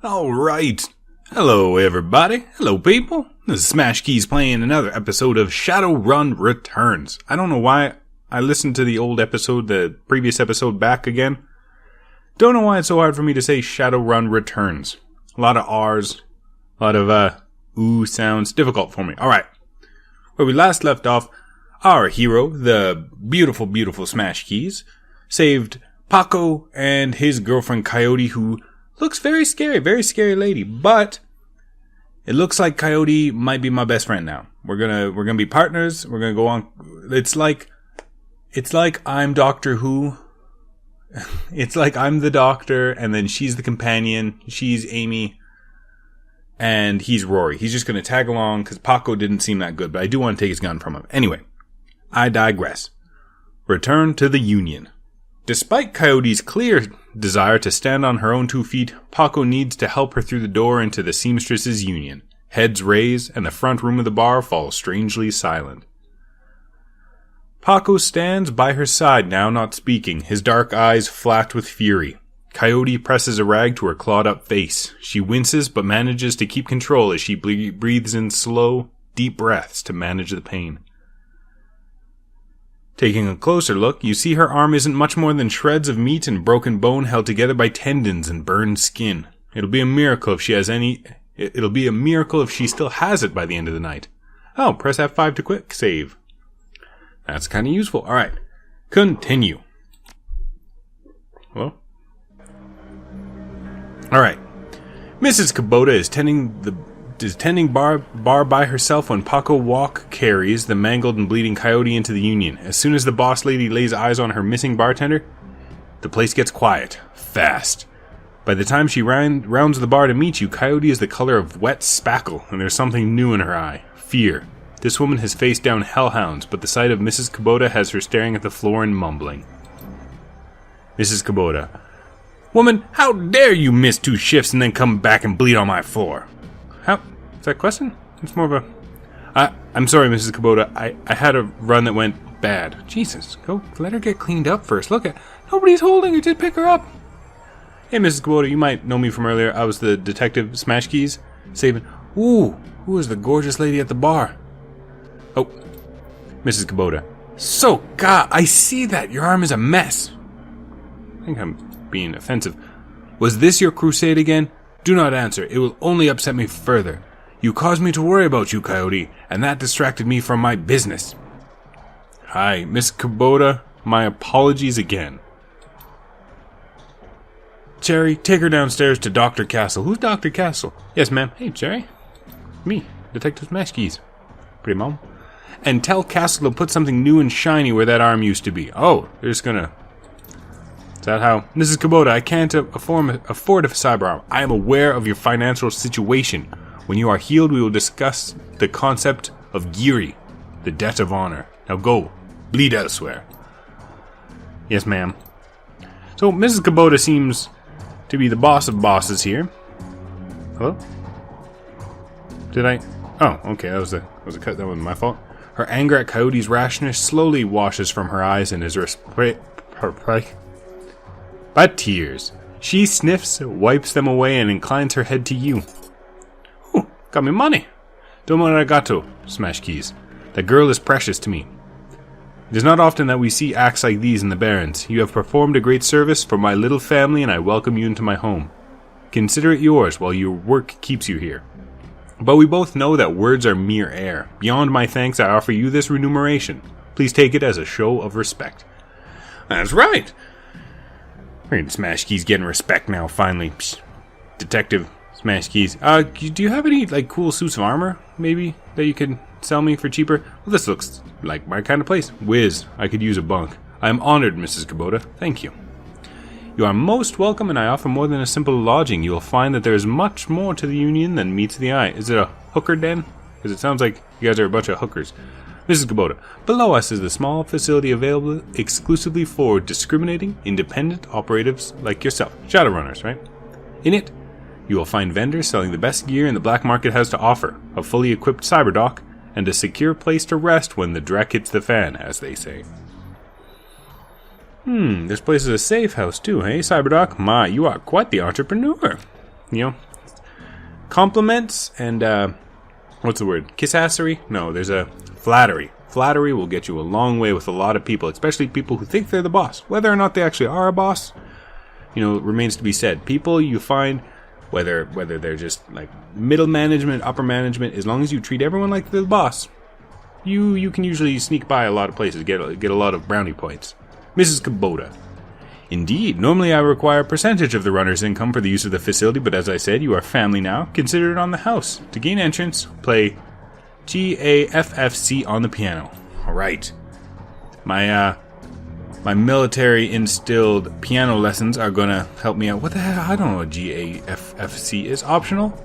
Alright. Hello everybody. Hello people. This is Smash Keys playing another episode of Shadowrun Returns. I don't know why I listened to the old episode, the previous episode back again. Don't know why it's so hard for me to say Shadowrun Returns. A lot of R's. A lot of ooh sounds. Difficult for me. Alright. Where we last left off, our hero, the beautiful Smash Keys, saved Paco and his girlfriend Coyote, who looks very scary lady, but it looks like Coyote might be my best friend now. We're gonna be partners. We're gonna go on. It's like I'm Doctor Who. It's like I'm the doctor, and then she's the companion. She's Amy, and he's Rory. He's just gonna tag along because Paco didn't seem that good, but I do want to take his gun from him. Anyway, I digress. Return to the Union. Despite Coyote's clear desire to stand on her own 2 feet, Paco needs to help her through the door into the seamstress's union. Heads raise, and the front room of the bar falls strangely silent. Paco stands by her side now, not speaking, his dark eyes flat with fury. Coyote presses a rag to her clawed-up face. She winces, but manages to keep control as she breathes in slow, deep breaths to manage the pain. Taking a closer look, you see her arm isn't much more than shreds of meat and broken bone held together by tendons and burned skin. It'll be a miracle if she still has it by the end of the night. Oh, press F5 to quick save. That's kind of useful. Alright. Continue. Hello? Alright. Mrs. Kubota is tending bar by herself when Paco Walk carries the mangled and bleeding Coyote into the Union. As soon as the boss lady lays eyes on her missing bartender, the place gets quiet. Fast. By the time she rounds the bar to meet you, Coyote is the color of wet spackle, and there's something new in her eye. Fear. This woman has faced down hellhounds, but the sight of Mrs. Kubota has her staring at the floor and mumbling. Mrs. Kubota. Woman, how dare you miss 2 shifts and then come back and bleed on my floor? How? Is that a question? It's more of a... I'm sorry, Mrs. Kubota. I had a run that went bad. Jesus, go let her get cleaned up first. Look at... Nobody's holding her. Just pick her up. Hey, Mrs. Kubota, you might know me from earlier. I was the detective Smash Keys. Saving... Ooh, who is the gorgeous lady at the bar? Oh, Mrs. Kubota. So, God, I see that. Your arm is a mess. I think I'm being offensive. Was this your crusade again? Do not answer. It will only upset me further. You caused me to worry about you, Coyote, and that distracted me from my business. Hi, Miss Kubota. My apologies again. Cherry, take her downstairs to Dr. Castle. Who's Dr. Castle? Yes, ma'am. Hey, Cherry. Me, Detective Smash Keys. Pretty mom. And tell Castle to put something new and shiny where that arm used to be. Oh, they're just gonna... Is that how? Mrs. Kubota, I can't afford a cyberarm. I am aware of your financial situation. When you are healed, we will discuss the concept of Giri, the debt of honor. Now go. Bleed elsewhere. Yes, ma'am. So, Mrs. Kubota seems to be the boss of bosses here. Hello? Did I... Oh, okay, that was a cut. That wasn't my fault. Her anger at Coyote's rashness slowly washes from her eyes and is by tears. She sniffs, wipes them away, and inclines her head to you. Ooh, got me money. Domo arigato, Smash Keys. That girl is precious to me. It is not often that we see acts like these in the Barrens. You have performed a great service for my little family, and I welcome you into my home. Consider it yours while your work keeps you here. But we both know that words are mere air. Beyond my thanks, I offer you this remuneration. Please take it as a show of respect. That's right. Smash Keys getting respect now, finally. Psst. Detective Smash Keys. Do you have any, cool suits of armor, maybe, that you could sell me for cheaper? Well, this looks like my kind of place. Whiz, I could use a bunk. I am honored, Mrs. Kubota. Thank you. You are most welcome, and I offer more than a simple lodging. You will find that there is much more to the Union than meets the eye. Is it a hooker den? Because it sounds like you guys are a bunch of hookers. Mrs. Kubota, below us is the small facility available exclusively for discriminating, independent operatives like yourself. Shadowrunners, right? In it, you will find vendors selling the best gear in the black market has to offer, a fully equipped cyberdock, and a secure place to rest when the dreck hits the fan, as they say. This place is a safe house too, hey, Cyberdoc? My, you are quite the entrepreneur. You know, Compliments and, what's the word? Kissassery? No, there's a flattery. Flattery will get you a long way with a lot of people, especially people who think they're the boss. Whether or not they actually are a boss, remains to be said. People you find, whether they're just like middle management, upper management, as long as you treat everyone like they're the boss, you can usually sneak by a lot of places, get a lot of brownie points. Mrs. Kubota. Indeed, normally I require a percentage of the runner's income for the use of the facility, but as I said, you are family now. Consider it on the house. To gain entrance, play GAFFC on the piano. Alright. My military instilled piano lessons are gonna help me out. What the hell? I don't know what GAFFC is. Optional?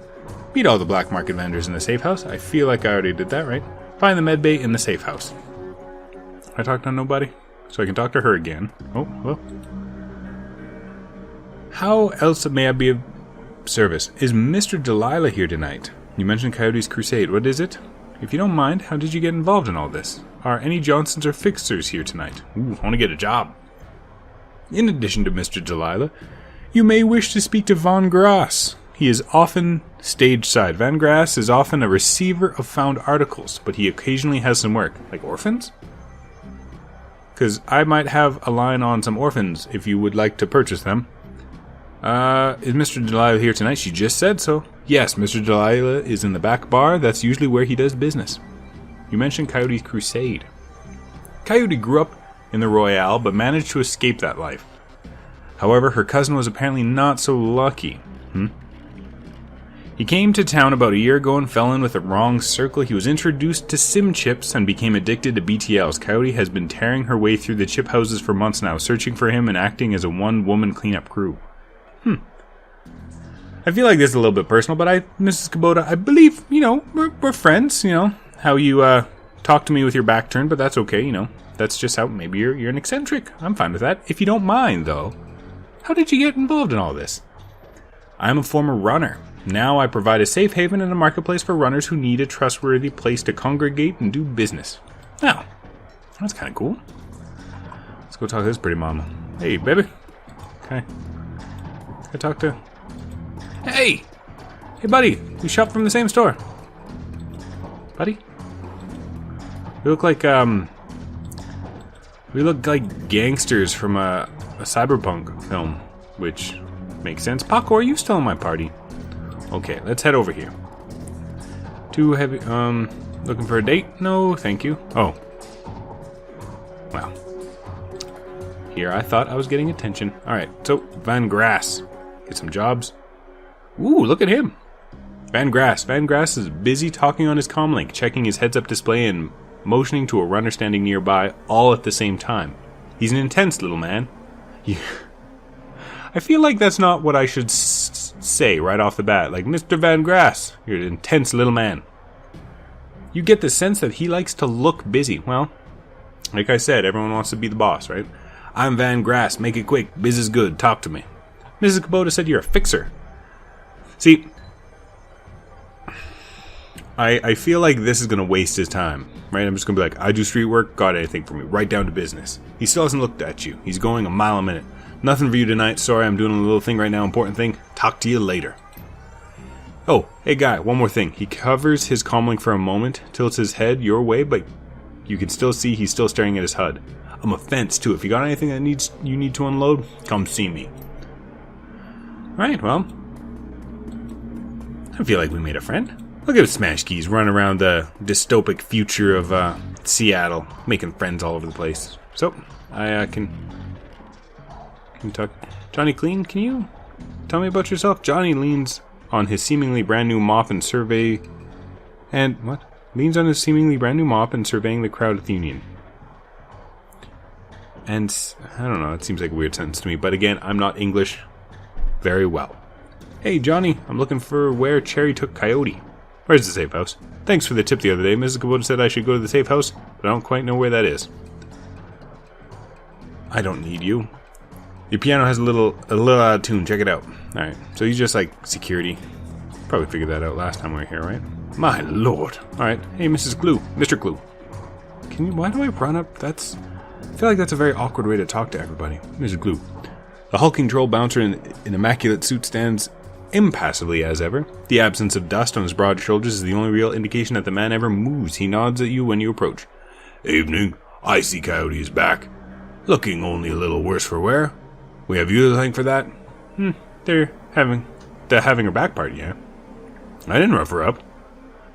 Meet all the black market vendors in the safe house. I feel like I already did that, right? Find the med bay in the safe house. I talked to nobody? So I can talk to her again. Oh, well. How else may I be of service? Is Mr. Delilah here tonight? You mentioned Coyote's Crusade. What is it? If you don't mind, how did you get involved in all this? Are any Johnsons or Fixers here tonight? Ooh, I want to get a job. In addition to Mr. Delilah, you may wish to speak to Von Grass. He is often stage side. Van Grass is often a receiver of found articles, but he occasionally has some work. Like orphans? Because I might have a line on some orphans if you would like to purchase them. Is Mr. Delilah here tonight? She just said so. Yes, Mr. Delilah is in the back bar. That's usually where he does business. You mentioned Coyote's Crusade. Coyote grew up in the Royale, but managed to escape that life. However, her cousin was apparently not so lucky. He came to town about a year ago and fell in with the wrong circle. He was introduced to sim chips and became addicted to BTLs. Coyote has been tearing her way through the chip houses for months now, searching for him and acting as a one-woman cleanup crew. I feel like this is a little bit personal, but Mrs. Kubota, I believe, we're friends, how you, talk to me with your back turned, but that's okay, that's just how, maybe you're an eccentric. I'm fine with that. If you don't mind, though, how did you get involved in all this? I'm a former runner. Now I provide a safe haven and a marketplace for runners who need a trustworthy place to congregate and do business. Now, that's kind of cool. Let's go talk to this pretty mama. Hey, baby. Okay. Can I talk to... Hey! Hey, buddy! We shop from the same store. Buddy? We look like, gangsters from a cyberpunk film, which makes sense. Paco, are you still in my party? Okay, let's head over here. Too heavy, looking for a date? No, thank you. Oh. Well. Here I thought I was getting attention. Alright, so, Van Grass. Get some jobs. Ooh, look at him. Van Grass. Van Grass is busy talking on his comlink, checking his heads-up display and motioning to a runner standing nearby, all at the same time. He's an intense little man. I feel like that's not what I should say right off the bat. Like, Mr. Van Grass, you're an intense little man. You get the sense that he likes to look busy. Well, like I said, everyone wants to be the boss, right? I'm Van Grass. Make it quick. Biz is good. Talk to me. Mrs. Kubota said you're a fixer. See, I feel like this is going to waste his time, right? I'm just going to be like, I do street work, got anything for me, right down to business. He still hasn't looked at you. He's going a mile a minute. Nothing for you tonight. Sorry, I'm doing a little thing right now, important thing. Talk to you later. Oh, hey guy, one more thing. He covers his comlink for a moment, tilts his head your way, but you can still see he's still staring at his HUD. I'm a fence too. If you got anything that you need to unload, come see me. Alright, well, I feel like we made a friend. Look at Smash Keys run around the dystopic future of Seattle, making friends all over the place. So, I can talk. Johnny Clean, can you tell me about yourself? Johnny leans on his seemingly brand new mop and surveying the crowd at the Union. And I don't know, it seems like a weird sentence to me, but again, I'm not English very well. Hey Johnny, I'm looking for where Cherry took Coyote. Where's the safe house? Thanks for the tip the other day. Mrs. Kubota said I should go to the safe house, but I don't quite know where that is. I don't need you. Your piano has a little out of tune. Check it out. Alright, so he's just like security. Probably figured that out last time we were here, right? My lord. Alright, hey Mrs. Glue. Mr. Glue. Why do I run up? I feel like that's a very awkward way to talk to everybody. Mrs. Glue. The hulking troll bouncer in immaculate suit stands impassively as ever. The absence of dust on his broad shoulders is the only real indication that the man ever moves. He nods at you when you approach. Evening. Icy Coyote is back. Looking only a little worse for wear. We have you to thank for that? They're having her back party, yeah? I didn't rough her up.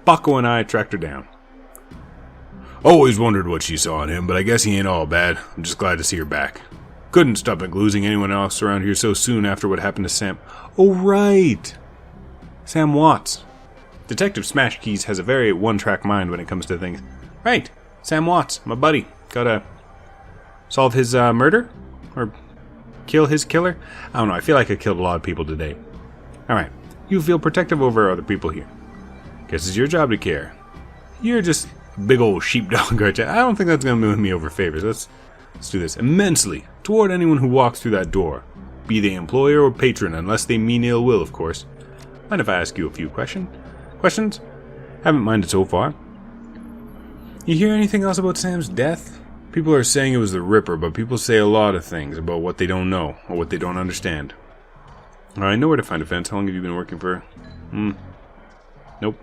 Bucko and I tracked her down. Always wondered what she saw in him, but I guess he ain't all bad. I'm just glad to see her back. Couldn't stop at losing anyone else around here so soon after what happened to Sam. Oh, right! Sam Watts. Detective Smash Keys has a very one-track mind when it comes to things. Right, Sam Watts, my buddy. Gotta solve his murder? Or kill his killer? I don't know, I feel like I killed a lot of people today. Alright, you feel protective over other people here. Guess it's your job to care. You're just a big old sheepdog, aren't you? I don't think that's gonna move me over favors. Let's do this immensely toward anyone who walks through that door. Be they employer or patron, unless they mean ill will, of course. Mind if I ask you a few questions? Haven't minded so far. You hear anything else about Sam's death? People are saying it was the Ripper, but people say a lot of things about what they don't know, or what they don't understand. I know where to find a fence. How long have you been working for? Nope.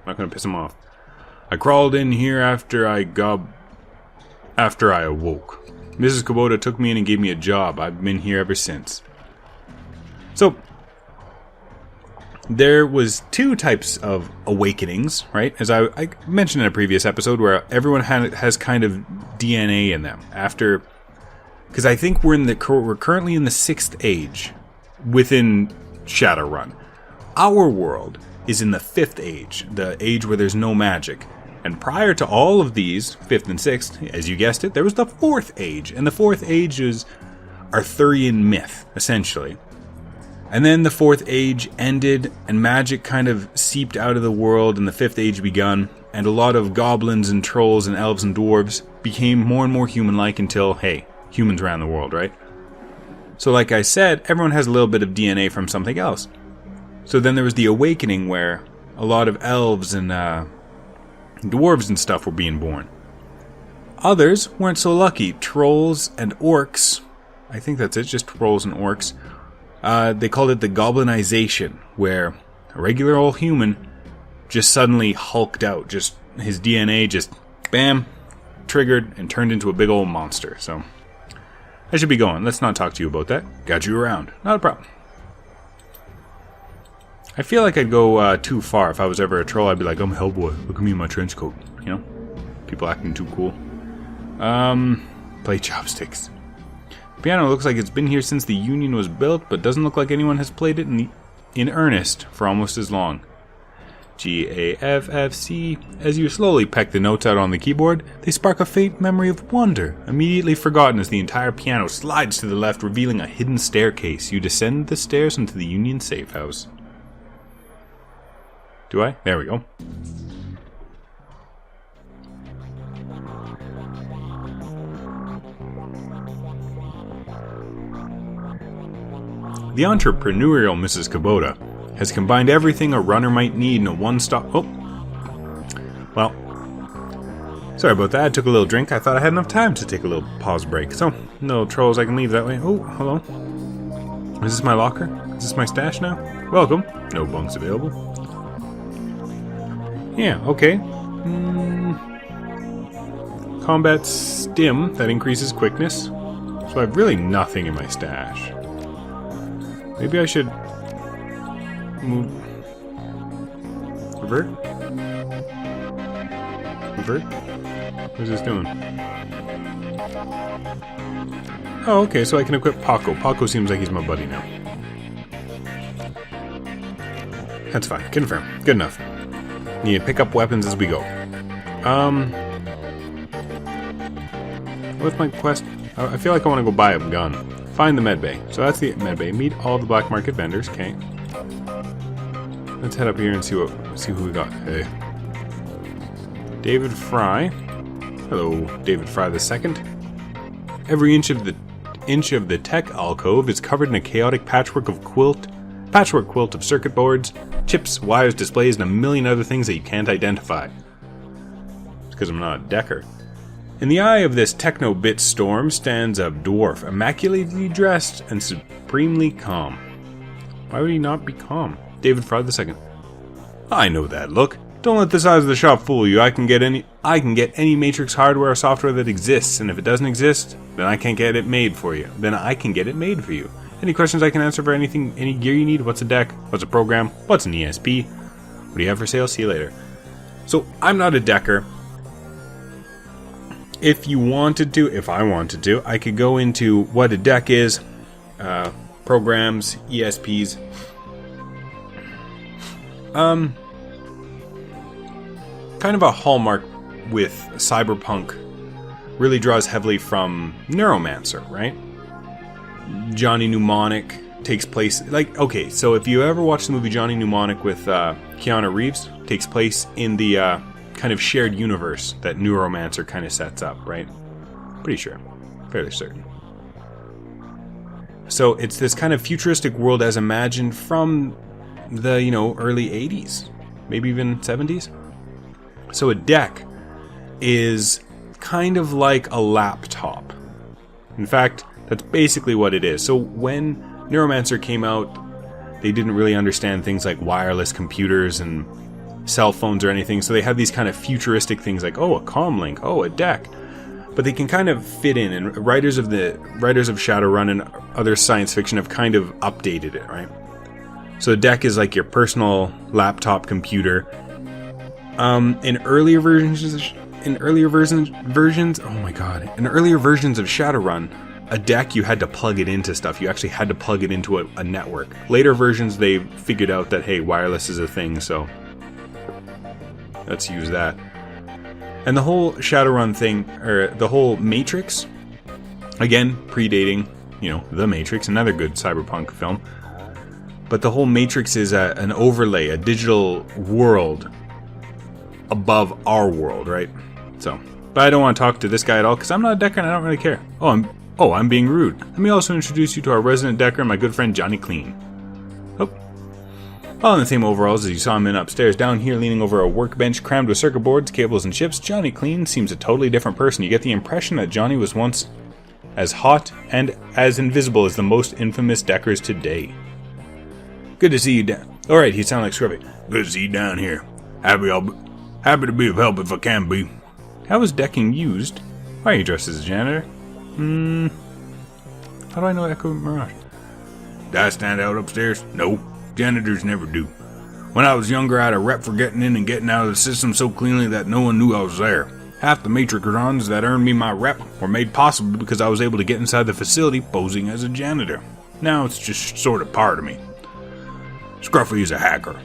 Not gonna piss him off. I crawled in here after I awoke. Mrs. Kubota took me in and gave me a job. I've been here ever since. So, there was two types of awakenings, right? As I mentioned in a previous episode, where everyone has kind of DNA in them. After, because I think we're currently in the 6th age within Shadowrun. Our world is in the 5th age, the age where there's no magic. And prior to all of these, 5th and 6th, as you guessed it, there was the 4th age. And the 4th age is Arthurian myth, essentially. And then the 4th age ended, and magic kind of seeped out of the world, and the 5th age begun, and a lot of goblins and trolls and elves and dwarves became more and more human-like until, hey, humans ran the world, right? So like I said, everyone has a little bit of DNA from something else. So then there was the awakening where a lot of elves and dwarves and stuff were being born. Others weren't so lucky. Trolls and orks, I think that's it, just trolls and orks. They called it the goblinization, where a regular old human just suddenly hulked out. Just his DNA just, bam, triggered and turned into a big old monster. So, I should be going. Let's not talk to you about that. Got you around. Not a problem. I feel like I'd go too far. If I was ever a troll, I'd be like, I'm Hellboy. Look at me in my trench coat. You know? People acting too cool. Play chopsticks. The piano looks like it's been here since the Union was built, but doesn't look like anyone has played it in earnest for almost as long. G-A-F-F-C. As you slowly peck the notes out on the keyboard, they spark a faint memory of wonder, immediately forgotten as the entire piano slides to the left, revealing a hidden staircase. You descend the stairs into the Union safe house. Do I? There we go. The entrepreneurial Mrs. Kubota has combined everything a runner might need in a one-stop... Oh. Well. Sorry about that. I took a little drink. I thought I had enough time to take a little pause break. So, no trolls, I can leave that way. Oh, hello. Is this my locker? Is this my stash now? Welcome. No bunks available. Yeah, okay. Combat stim. That increases quickness. So I have really nothing in my stash. Maybe I should move. Revert? Revert? What is this doing? Oh, okay, so I can equip Paco. Paco seems like he's my buddy now. That's fine. Confirm. Good enough. Need to pick up weapons as we go. What's my quest? I feel like I want to go buy a gun. Find the medbay. So that's the medbay. Meet all the black market vendors. Okay. Let's head up here and see who we got. Hey. David Fry. Hello, David Fry II. Every inch of the tech alcove is covered in a chaotic patchwork quilt of circuit boards, chips, wires, displays, and a million other things that you can't identify. It's because I'm not a decker. In the eye of this techno-bit storm stands a dwarf, immaculately dressed and supremely calm. Why would he not be calm? David Fraud II. I know that look. Don't let the size of the shop fool you. I can get any Matrix hardware or software that exists, and if it doesn't exist, then I can't get it made for you. Then I can get it made for you. Any questions I can answer for anything, any gear you need? What's a deck? What's a program? What's an ESP? What do you have for sale? See you later. So, I'm not a decker. If I wanted to, I could go into what a deck is, programs, ESPs. Kind of a hallmark with Cyberpunk really draws heavily from Neuromancer, right? Johnny Mnemonic takes place, okay, so if you ever watch the movie Johnny Mnemonic with Keanu Reeves, takes place in the kind of shared universe that Neuromancer kind of sets up, right? Pretty sure. Fairly certain. So it's this kind of futuristic world as imagined from the, early 80s, maybe even 70s. So a deck is kind of like a laptop. In fact, that's basically what it is. So when Neuromancer came out, they didn't really understand things like wireless computers and cell phones or anything, so they had these kind of futuristic things like, a comlink, a deck. But they can kind of fit in, and writers of Shadowrun and other science fiction have kind of updated it, right? So a deck is like your personal laptop computer. In earlier versions of Shadowrun, a deck, you had to plug it into stuff. You actually had to plug it into a network. Later versions, they figured out that, hey, wireless is a thing, so let's use that. And the whole Shadowrun thing, or the whole Matrix, again, predating, The Matrix, another good cyberpunk film. But the whole Matrix is an overlay, a digital world above our world, right? So, but I don't want to talk to this guy at all because I'm not a decker and I don't really care. I'm being rude. Let me also introduce you to our resident decker and my good friend Johnny Clean. All in the same overalls as you saw him in upstairs. Down here, leaning over a workbench crammed with circuit boards, cables, and chips, Johnny Clean seems a totally different person. You get the impression that Johnny was once as hot and as invisible as the most infamous deckers today. Good to see you down. Alright, he sounded like Scrubby. Good to see you down here. Happy to be of help if I can be. How is decking used? Why are you dressed as a janitor? How do I know Echo Mirage? Did I stand out upstairs? No. Janitors never do. When I was younger, I had a rep for getting in and getting out of the system so cleanly that no one knew I was there. Half the Matrix runs that earned me my rep were made possible because I was able to get inside the facility posing as a janitor. Now it's just sort of part of me. Scruffy is a hacker.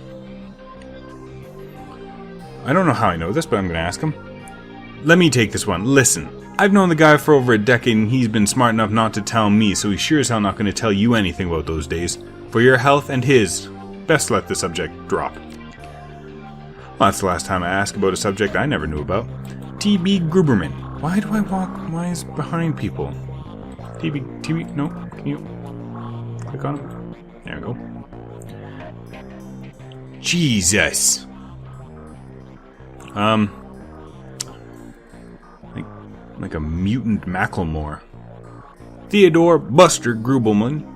I don't know how I know this, but I'm going to ask him. Let me take this one. Listen, I've known the guy for over a decade and he's been smart enough not to tell me, so he's sure as hell not going to tell you anything about those days. For your health and his, best let the subject drop. Well, that's the last time I ask about a subject I never knew about. T.B. Gruberman. Why do I walk wise behind people? T.B. No, can you click on him? There we go. Jesus. Like a mutant Macklemore. Theodore Buster Grubelman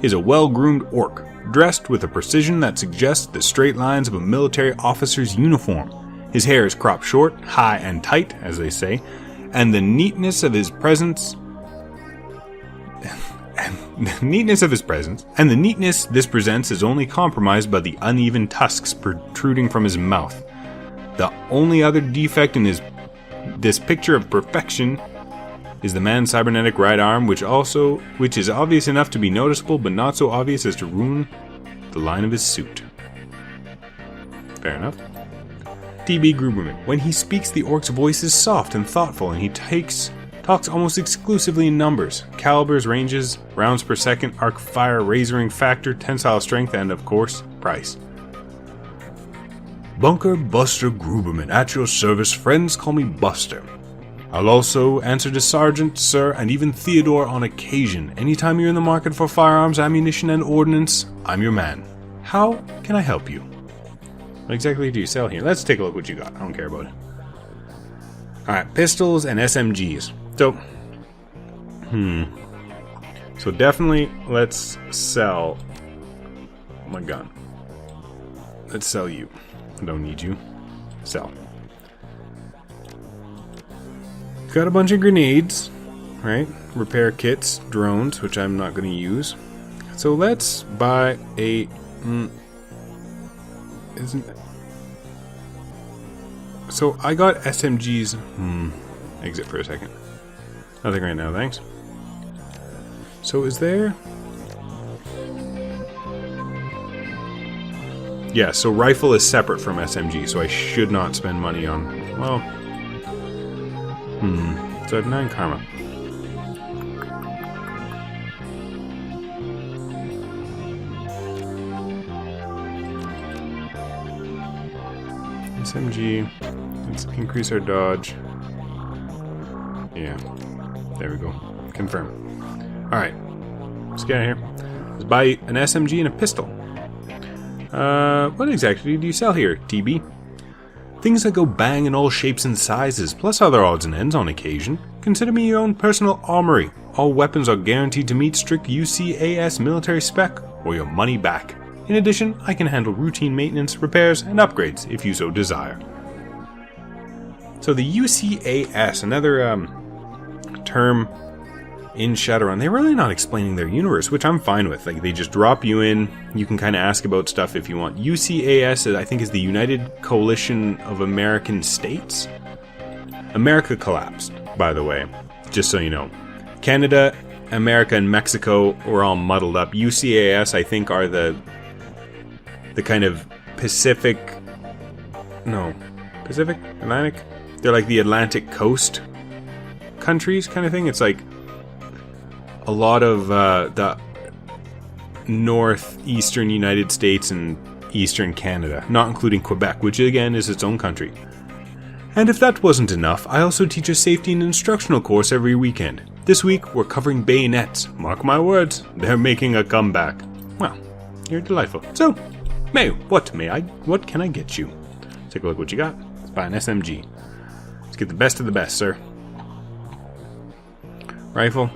is a well-groomed orc, dressed with a precision that suggests the straight lines of a military officer's uniform. His hair is cropped short, high and tight, as they say, and the neatness of his presence this presents is only compromised by the uneven tusks protruding from his mouth. The only other defect in this picture of perfection is the man's cybernetic right arm, which is obvious enough to be noticeable, but not so obvious as to ruin the line of his suit. Fair enough. T.B. Gruberman. When he speaks, the orc's voice is soft and thoughtful, and he talks almost exclusively in numbers. Calibers, ranges, rounds per second, arc fire, razoring factor, tensile strength, and, of course, price. Bunker Buster Gruberman. At your service, friends call me Buster. I'll also answer to Sergeant, Sir, and even Theodore on occasion. Anytime you're in the market for firearms, ammunition, and ordnance, I'm your man. How can I help you? What exactly do you sell here? Let's take a look what you got. I don't care about it. Alright, pistols and SMGs. So definitely let's sell my gun. Let's sell you. I don't need you. Sell. Got a bunch of grenades, right? Repair kits, drones, which I'm not going to use. So let's buy a... So I got SMGs... Exit for a second. Nothing right now, thanks. So is there... Yeah, so rifle is separate from SMG, so I should not spend money on... Well... So I have 9 karma. SMG. Let's increase our dodge. Yeah. There we go. Confirm. Alright. Let's get out of here. Let's buy an SMG and a pistol. What exactly do you sell here, TB? Things that go bang in all shapes and sizes, plus other odds and ends on occasion. Consider me your own personal armory. All weapons are guaranteed to meet strict UCAS military spec, or your money back. In addition, I can handle routine maintenance, repairs, and upgrades if you so desire. So the UCAS, another term in Shadowrun, they're really not explaining their universe, which I'm fine with. Like, they just drop you in, you can kind of ask about stuff if you want. UCAS, I think, is the United Coalition of American States. America collapsed, by the way, just so you know. Canada, America, and Mexico were all muddled up. UCAS, I think, are the kind of Pacific... No. Pacific? Atlantic? They're like the Atlantic coast countries kind of thing. It's like a lot of the northeastern United States and eastern Canada, not including Quebec, which again is its own country. And if that wasn't enough, I also teach a safety and instructional course every weekend. This week, we're covering bayonets. Mark my words, they're making a comeback. Well, you're delightful. So, what can I get you? Take a look what you got. Let's buy an SMG. Let's get the best of the best, sir. Rifle.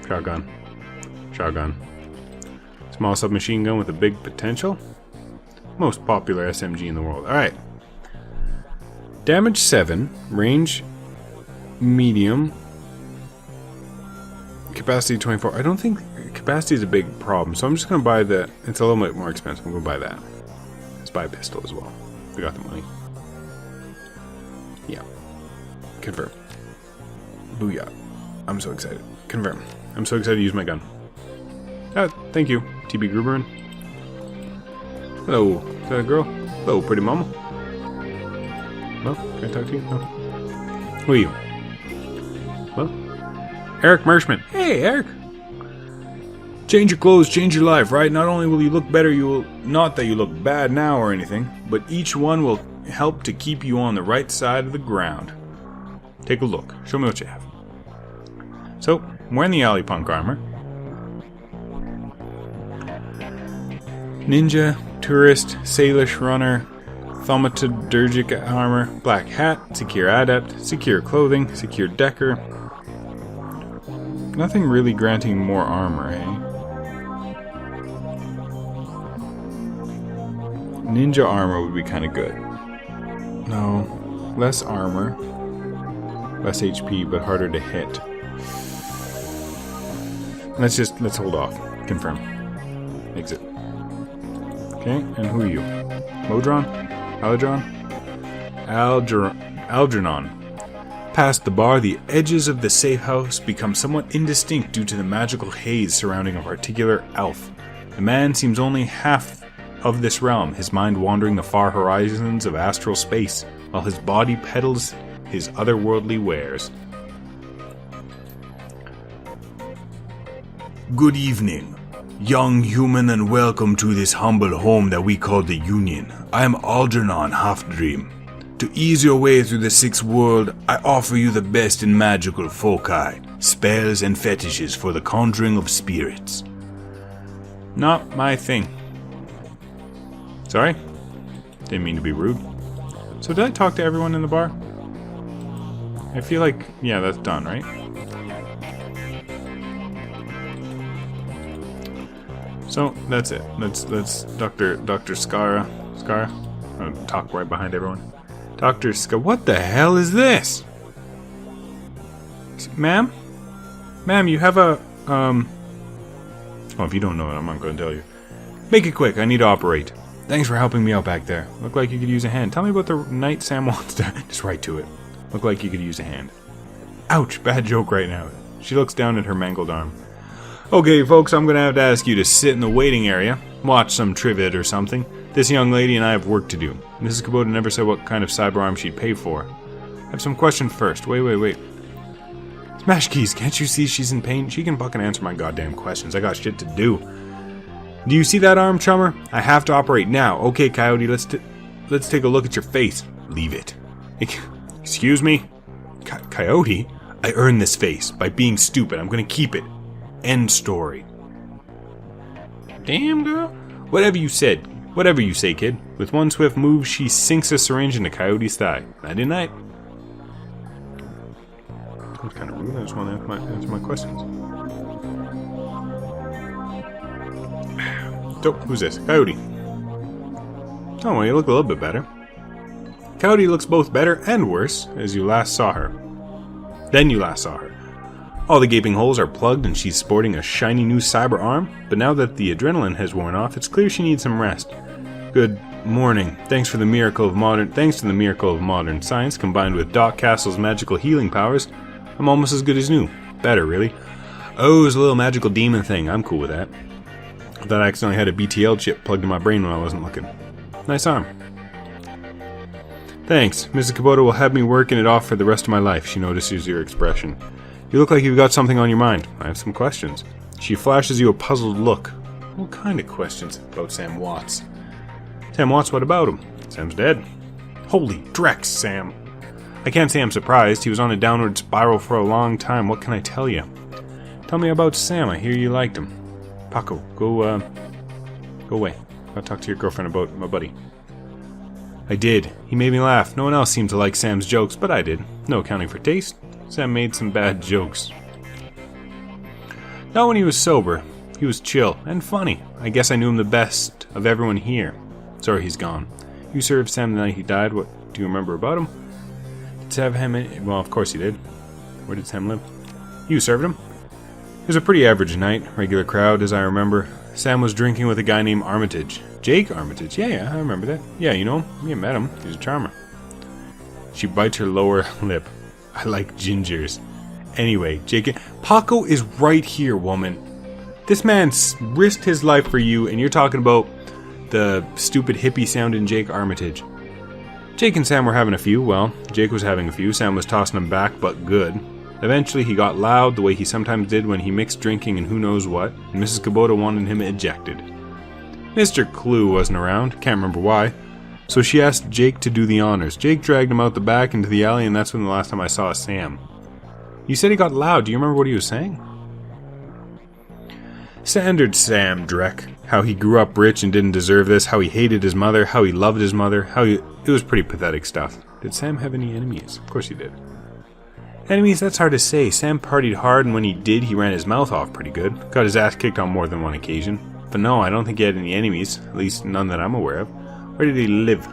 Shotgun. Small submachine gun with a big potential. Most popular SMG in the world. Alright. Damage 7. Range medium. Capacity 24. I don't think capacity is a big problem, so I'm just going to buy the... It's a little bit more expensive. I'm going to buy that. Let's buy a pistol as well. We got the money. Yeah. Confirm. Booyah. I'm so excited. Confirm. I'm so excited to use my gun. Thank you, TB Gruberin. Hello. Is that a girl? Hello, pretty mama. No? Can I talk to you? No. Who are you? Well? Eric Mershman. Hey, Eric! Change your clothes, change your life, right? Not only will you look better, not that you look bad now or anything, but each one will help to keep you on the right side of the ground. Take a look. Show me what you have. So, I'm wearing the alley punk armor. Ninja, tourist, Salish runner, thaumaturgic armor, black hat, secure adept, secure clothing, secure decker. Nothing really granting more armor, eh? Ninja armor would be kind of good. No, less armor, less HP, but harder to hit. Let's hold off. Confirm. Exit. Okay, and who are you? Modron? Algernon. Past the bar, the edges of the safe house become somewhat indistinct due to the magical haze surrounding a particular elf. The man seems only half of this realm, his mind wandering the far horizons of astral space, while his body peddles his otherworldly wares. Good evening, young human, and welcome to this humble home that we call the Union. I am Algernon Halfdream. To ease your way through the sixth world, I offer you the best in magical foci, spells and fetishes for the conjuring of spirits. Not my thing. Sorry? Didn't mean to be rude. So did I talk to everyone in the bar? I feel like, yeah, that's done, right? So that's it. That's Dr. Skara. I'll talk right behind everyone. Dr. Skara. What the hell is this? Ma'am? Ma'am, you have a Oh, if you don't know it, I'm not going to tell you. Make it quick. I need to operate. Thanks for helping me out back there. Look like you could use a hand. Tell me about the night Sam wants to... Just right to it. Look like you could use a hand. Ouch, bad joke right now. She looks down at her mangled arm. Okay, folks, I'm going to have to ask you to sit in the waiting area, watch some trivet or something. This young lady and I have work to do. Mrs. Kubota never said what kind of cyber arm she'd pay for. I have some questions first. Wait. Smash Keys, can't you see she's in pain? She can fucking answer my goddamn questions. I got shit to do. Do you see that arm, chummer? I have to operate now. Okay, Coyote, let's take a look at your face. Leave it. Excuse me? Coyote? I earned this face by being stupid. I'm gonna keep it. End story. Damn, girl. Whatever you say, kid. With one swift move, she sinks a syringe into Coyote's thigh. Nighty night. That's kind of rude. I just want to answer my questions. So, who's this? Coyote. Oh, well, you look a little bit better. Coyote looks both better and worse as you last saw her. Then you last saw her. All the gaping holes are plugged and she's sporting a shiny new cyber arm, but now that the adrenaline has worn off, it's clear she needs some rest. Good morning. Thanks to the miracle of modern science combined with Doc Castle's magical healing powers, I'm almost as good as new. Better, really. Oh, it's a little magical demon thing. I'm cool with that. I thought I accidentally had a BTL chip plugged in my brain when I wasn't looking. Nice arm. Thanks. Mrs. Kubota will have me working it off for the rest of my life. She notices your expression. You look like you've got something on your mind. I have some questions. She flashes you a puzzled look. What kind of questions? About Sam Watts. Sam Watts, what about him? Sam's dead. Holy Drex, Sam. I can't say I'm surprised. He was on a downward spiral for a long time. What can I tell you? Tell me about Sam. I hear you liked him. Paco, go away. I'll talk to your girlfriend about my buddy. I did. He made me laugh. No one else seemed to like Sam's jokes, but I did. No accounting for taste. Sam made some bad jokes. Not when he was sober. He was chill and funny. I guess I knew him the best of everyone here. Sorry he's gone. You served Sam the night he died. What do you remember about him? Did Sam have him? Well, of course he did. Where did Sam live? You served him? It was a pretty average night. Regular crowd, as I remember. Sam was drinking with a guy named Armitage. Jake Armitage? Yeah, I remember that. Yeah, you know him. You met him. He's a charmer. She bites her lower lip. I like gingers. Anyway, Jake... Paco is right here, woman. This man risked his life for you, and you're talking about the stupid hippie-sounding Jake Armitage. Jake and Sam were having a few. Well, Jake was having a few. Sam was tossing him back, but good. Eventually, he got loud, the way he sometimes did when he mixed drinking and who knows what, and Mrs. Kubota wanted him ejected. Mr. Clue wasn't around, can't remember why, so she asked Jake to do the honors. Jake dragged him out the back into the alley, and that's when the last time I saw Sam. You said he got loud. Do you remember what he was saying? Standard Sam, Drek. How he grew up rich and didn't deserve this, how he hated his mother, how he loved his mother, it was pretty pathetic stuff. Did Sam have any enemies? Of course he did. Enemies, that's hard to say. Sam partied hard, and when he did, he ran his mouth off pretty good. Got his ass kicked on more than one occasion. But no, I don't think he had any enemies, at least none that I'm aware of. Where did he live?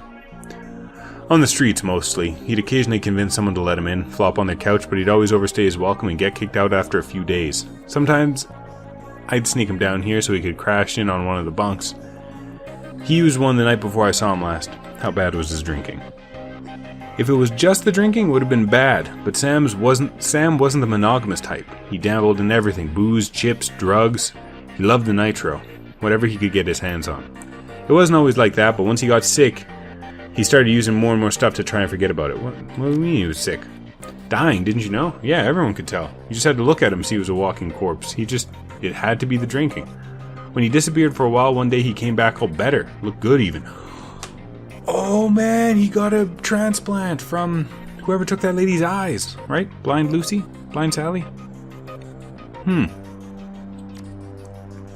On the streets, mostly. He'd occasionally convince someone to let him in, flop on their couch, but he'd always overstay his welcome and get kicked out after a few days. Sometimes, I'd sneak him down here so he could crash in on one of the bunks. He used one the night before I saw him last. How bad was his drinking? If it was just the drinking, it would have been bad, but Sam wasn't the monogamous type. He dabbled in everything, booze, chips, drugs. He loved the nitro, whatever he could get his hands on. It wasn't always like that, but once he got sick, he started using more and more stuff to try and forget about it. What do you mean he was sick? Dying, didn't you know? Yeah, everyone could tell. You just had to look at him see he was a walking corpse. It had to be the drinking. When he disappeared for a while, one day he came back all better. Looked good even. Oh man, he got a transplant from whoever took that lady's eyes, right? Blind Lucy? Blind Sally?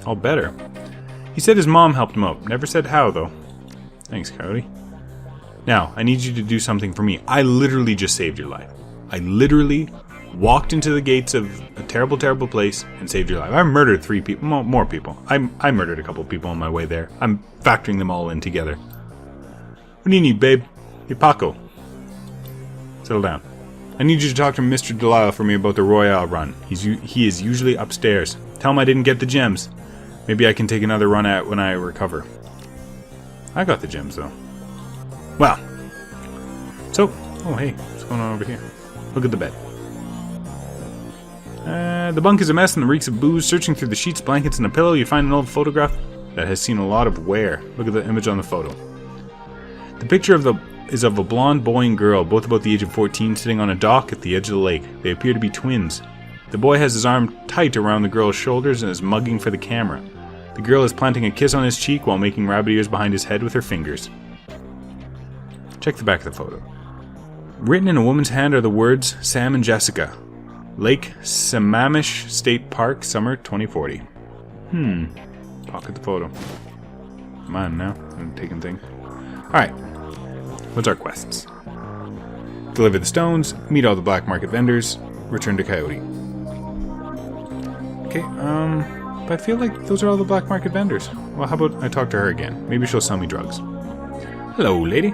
All better. He said his mom helped him out. Never said how, though. Thanks, Coyote. Now, I need you to do something for me. I literally just saved your life. I literally walked into the gates of a terrible, terrible place and saved your life. I murdered 3 people, more people. I murdered a couple of people on my way there. I'm factoring them all in together. What do you need, babe? Hey, Paco. Settle down. I need you to talk to Mr. Delisle for me about the Royale run. He is usually upstairs. Tell him I didn't get the gems. Maybe I can take another run at it when I recover. I got the gems, though. Well. So, oh hey, what's going on over here? Look at the bed. The bunk is a mess and the reeks of booze. Searching through the sheets, blankets, and a pillow, you find an old photograph that has seen a lot of wear. Look at the image on the photo. The picture is of a blonde boy and girl, both about the age of 14, sitting on a dock at the edge of the lake. They appear to be twins. The boy has his arm tight around the girl's shoulders and is mugging for the camera. The girl is planting a kiss on his cheek while making rabbit ears behind his head with her fingers. Check the back of the photo. Written in a woman's hand are the words, Sam and Jessica. Lake Sammamish State Park, summer 2040. Pocket the photo. Come on now, I'm taking things. Alright, what's our quests? Deliver the stones, meet all the black market vendors, return to Coyote. Okay, but I feel like those are all the black market vendors. Well, how about I talk to her again? Maybe she'll sell me drugs. Hello, lady.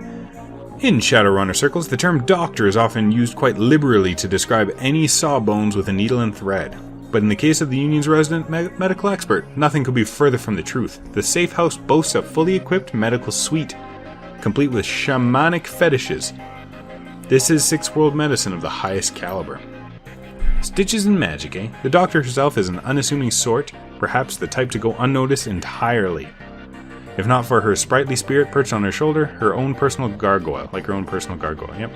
In Shadowrunner circles, the term doctor is often used quite liberally to describe any sawbones with a needle and thread. But in the case of the Union's resident medical expert, nothing could be further from the truth. The safe house boasts a fully equipped medical suite, complete with shamanic fetishes. This is sixth world medicine of the highest caliber. Stitches and magic, eh? The doctor herself is an unassuming sort, perhaps the type to go unnoticed entirely. If not for her sprightly spirit perched on her shoulder, her own personal gargoyle. Like her own personal gargoyle, yep.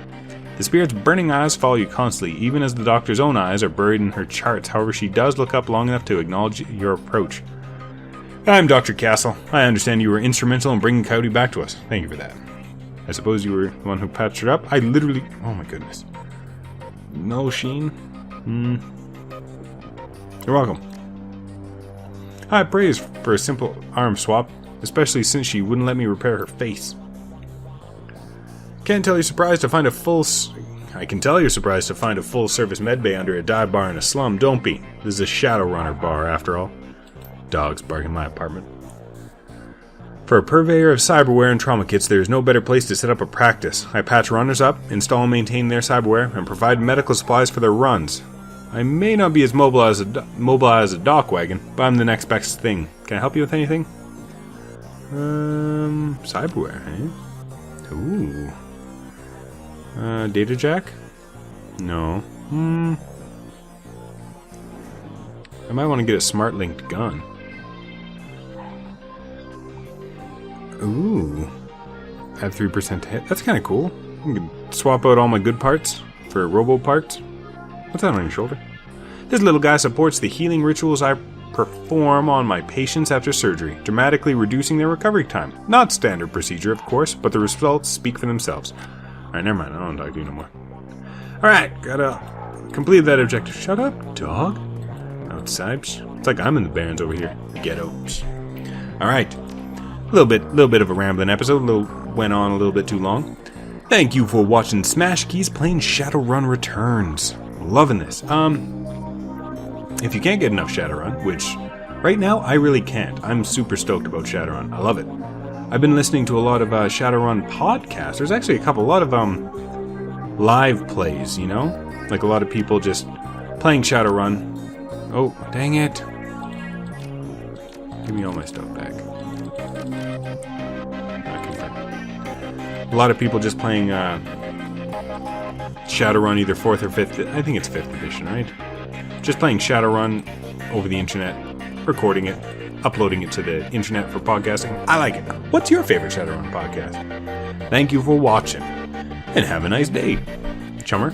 The spirit's burning eyes follow you constantly, even as the doctor's own eyes are buried in her charts. However, she does look up long enough to acknowledge your approach. I'm Dr. Castle. I understand you were instrumental in bringing Coyote back to us. Thank you for that. I suppose you were the one who patched her up? I literally... Oh my goodness. No, Sheen? You're welcome. High praise for a simple arm swap, especially since she wouldn't let me repair her face. Can't tell you're surprised to find a full... I can tell you're surprised to find a full-service medbay under a dive bar in a slum, don't be. This is a Shadowrunner bar, after all. Dogs bark in my apartment. For a purveyor of cyberware and trauma kits, there is no better place to set up a practice. I patch runners up, install and maintain their cyberware, and provide medical supplies for their runs. I may not be as mobile as a dock wagon, but I'm the next best thing. Can I help you with anything? Cyberware, eh? Ooh. Data jack? No. I might want to get a smart linked gun. Ooh. Add 3% to hit. That's kind of cool. I can swap out all my good parts for robo parts. What's that on your shoulder? This little guy supports the healing rituals I perform on my patients after surgery, dramatically reducing their recovery time. Not standard procedure, of course, but the results speak for themselves. Alright, never mind. I don't want to talk to you no more. Alright, gotta complete that objective. Shut up, dog. Outside. It's like I'm in the Barrens over here. Ghetto. Alright. A little bit of a rambling episode. Went on a little bit too long. Thank you for watching Smash Keys playing Shadowrun Returns. Loving this. If you can't get enough Shadowrun, which right now I really can't. I'm super stoked about Shadowrun. I love it. I've been listening to a lot of Shadowrun podcasts. There's actually a lot of live plays, you know? Like a lot of people just playing Shadowrun. Oh, dang it. Give me all my stuff back. A lot of people just playing Shadowrun either 4th or 5th. I think it's 5th edition, right? Just playing Shadowrun over the internet, recording it, uploading it to the internet for podcasting. I like it. What's your favorite Shadowrun podcast? Thank you for watching, and have a nice day, chummer.